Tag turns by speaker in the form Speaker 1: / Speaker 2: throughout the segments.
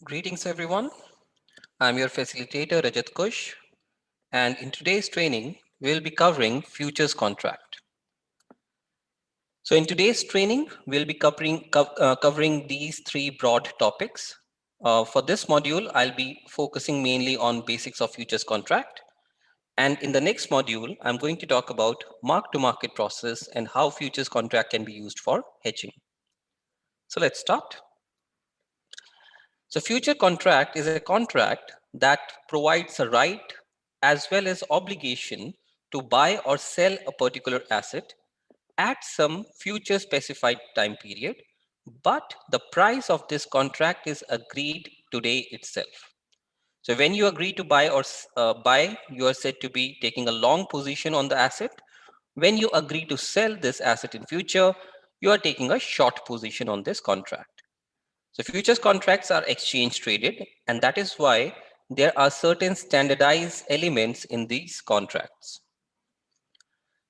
Speaker 1: Greetings everyone. I'm your facilitator Rajat Kush, and in today's training we'll be covering futures contract. So in today's training we'll be covering these three broad topics. For this module I'll be focusing mainly on basics of futures contract, and in the next module I'm going to talk about mark to market process and how futures contract can be used for hedging. So let's start. So future contract is a contract that provides a right as well as obligation to buy or sell a particular asset at some future specified time period, but the price of this contract is agreed today itself. So when you agree to buy, you are said to be taking a long position on the asset. When you agree to sell this asset in future, you are taking a short position on this contract. So futures contracts are exchange traded, and that is why there are certain standardized elements in these contracts.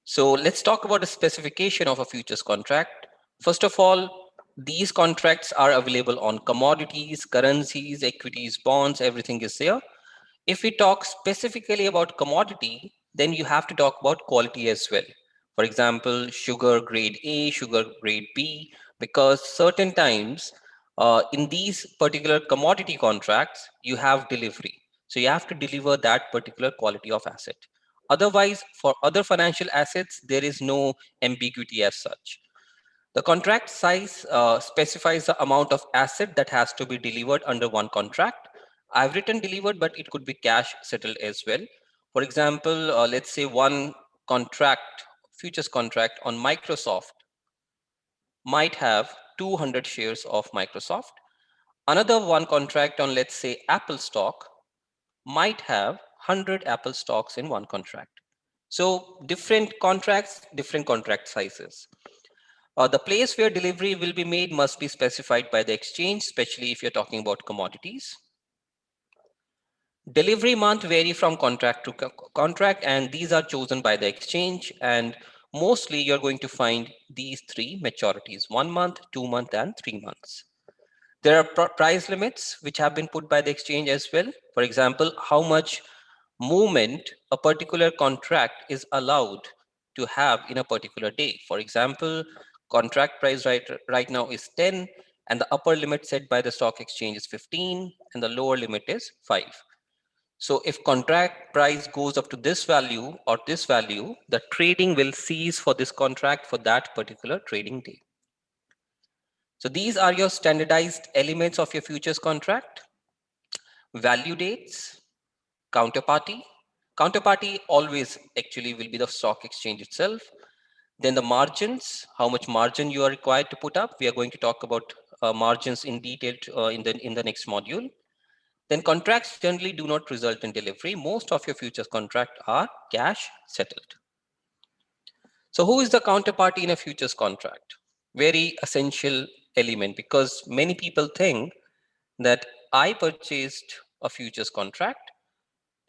Speaker 1: So let's talk about the specification of a futures contract. First of all, these contracts are available on commodities, currencies, equities, bonds, everything is there. If we talk specifically about commodity, then you have to talk about quality as well. For example, sugar grade A, sugar grade B, because certain times in these particular commodity contracts, you have delivery. So you have to deliver that particular quality of asset. Otherwise, for other financial assets, there is no ambiguity as such. The contract size specifies the amount of asset that has to be delivered under one contract. I've written delivered, but it could be cash settled as well. For example, let's say one contract, futures contract on Microsoft might have 200 shares of Microsoft. Another one contract on, let's say, Apple stock might have 100 Apple stocks in one contract. So different contracts, different contract sizes. The place where delivery will be made must be specified by the exchange, especially if you're talking about commodities. Delivery month vary from contract to contract, and these are chosen by the exchange. And mostly you're going to find these three maturities: 1 month, 2 month, and 3 months. There are price limits which have been put by the exchange as well. For example, how much movement a particular contract is allowed to have in a particular day. For example, contract price right now is 10, and the upper limit set by the stock exchange is 15, and the lower limit is 5. So if contract price goes up to this value or this value, the trading will cease for this contract for that particular trading day. So these are your standardized elements of your futures contract: value dates, counterparty. Counterparty always actually will be the stock exchange itself. Then the margins, how much margin you are required to put up. We are going to talk about margins in detail in the next module. Then contracts generally do not result in delivery. Most of your futures contract are cash settled. So who is the counterparty in a futures contract? Very essential element, because many people think that I purchased a futures contract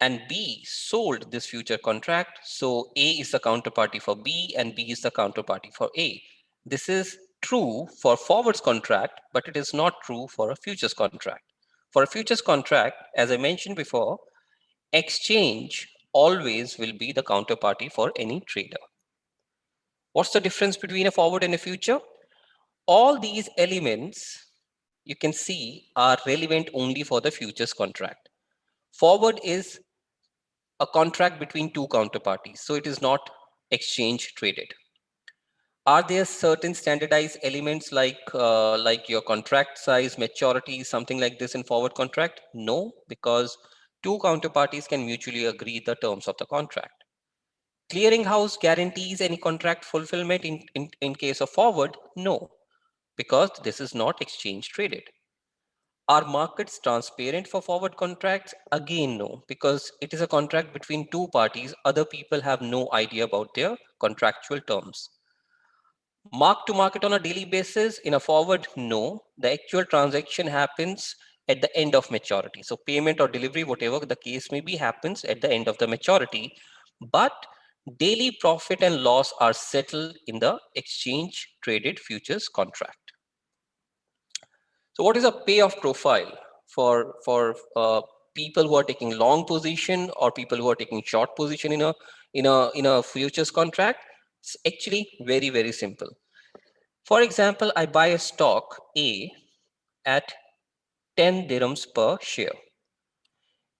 Speaker 1: and B sold this future contract. So A is the counterparty for B and B is the counterparty for A. This is true for forwards contract, but it is not true for a futures contract. For a futures contract, as I mentioned before, exchange always will be the counterparty for any trader. What's the difference between a forward and a future? All these elements you can see are relevant only for the futures contract. Forward is a contract between two counterparties, so it is not exchange traded. Are there certain standardized elements like your contract size, maturity, something like this in forward contract? No, because two counterparties can mutually agree the terms of the contract. Clearinghouse guarantees any contract fulfillment in case of forward? No, because this is not exchange traded. Are markets transparent for forward contracts? Again, no, because it is a contract between two parties. Other people have no idea about their contractual terms. Mark to market on a daily basis in a forward? No, the actual transaction happens at the end of maturity. So payment or delivery, whatever the case may be, happens at the end of the maturity. But daily profit and loss are settled in the exchange traded futures contract. So what is a payoff profile? for people who are taking long position or people who are taking short position in a futures contract. It's actually very, very simple. For example, I buy a stock A at 10 dirhams per share.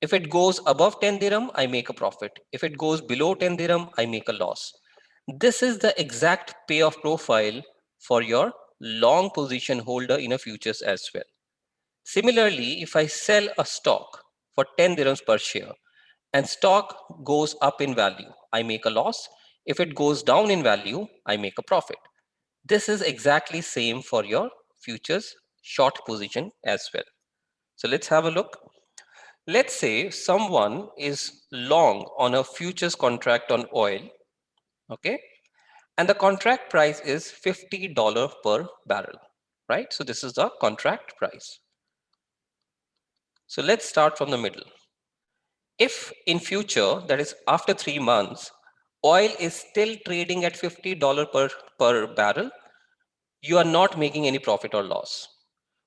Speaker 1: If it goes above 10 dirham, I make a profit. If it goes below 10 dirham, I make a loss. This is the exact payoff profile for your long position holder in a futures as well. Similarly, if I sell a stock for 10 dirhams per share and stock goes up in value, I make a loss. If it goes down in value, I make a profit. This is exactly same for your futures short position as well. So let's have a look. Let's say someone is long on a futures contract on oil, okay? And the contract price is $50 per barrel, right? So this is the contract price. So let's start from the middle. If in future, that is after 3 months, oil is still trading at $50 per barrel, you are not making any profit or loss.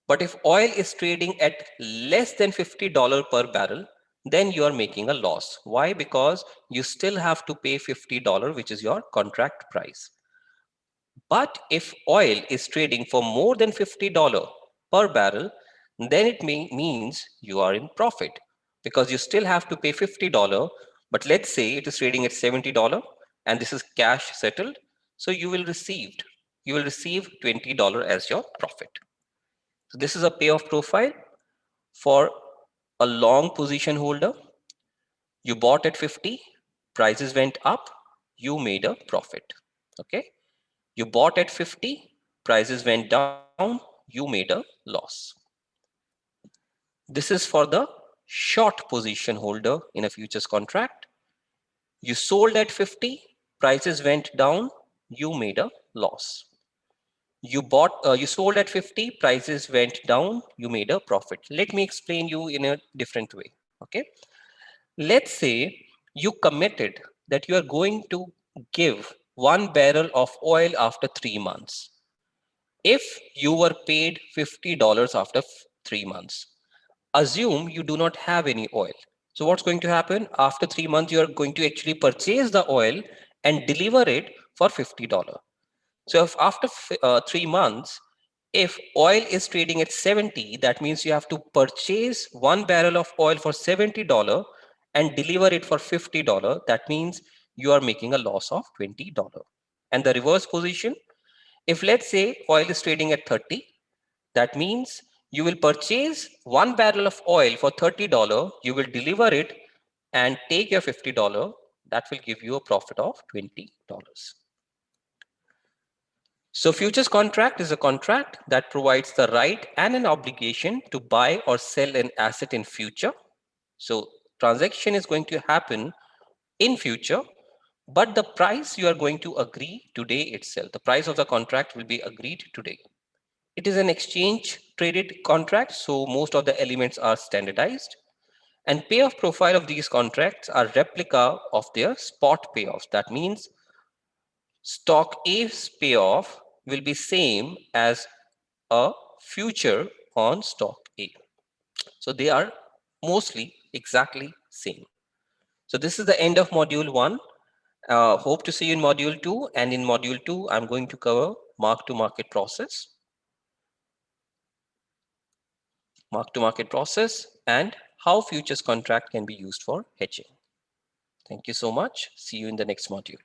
Speaker 1: But if oil is trading at less than $50 per barrel, then you are making a loss. Why? Because you still have to pay $50, which is your contract price. But if oil is trading for more than $50 per barrel, then it means you are in profit because you still have to pay $50. But let's say it is trading at $70 and this is cash settled. So you will receive $20 as your profit. So this is a payoff profile for a long position holder. You bought at 50, prices went up, you made a profit. Okay. You bought at 50, prices went down, you made a loss. This is for the short position holder in a futures contract. You sold at 50, prices went down, you made a loss. You sold at 50, prices went down, you made a profit. Let me explain you in a different way. Okay. Let's say you committed that you are going to give 1 barrel of oil after 3 months. If you were paid $50 after 3 months, assume you do not have any oil. So what's going to happen? After 3 months, you are going to actually purchase the oil and deliver it for $50. So if after 3 months, if oil is trading at 70, that means you have to purchase 1 barrel of oil for $70 and deliver it for $50. That means you are making a loss of $20. And the reverse position, if let's say oil is trading at 30, that means you will purchase 1 barrel of oil for $30, you will deliver it and take your $50. That will give you a profit of $20. So futures contract is a contract that provides the right and an obligation to buy or sell an asset in future. So transaction is going to happen in future, but the price you are going to agree today itself. The price of the contract will be agreed today. It is an exchange traded contract, so most of the elements are standardized. And payoff profile of these contracts are replica of their spot payoffs. That means stock A's payoff will be same as a future on stock A. So they are mostly exactly same. So this is the end of module 1. Hope to see you in module 2. And in module 2, I'm going to cover mark-to-market process, and how futures contract can be used for hedging. Thank you so much. See you in the next module.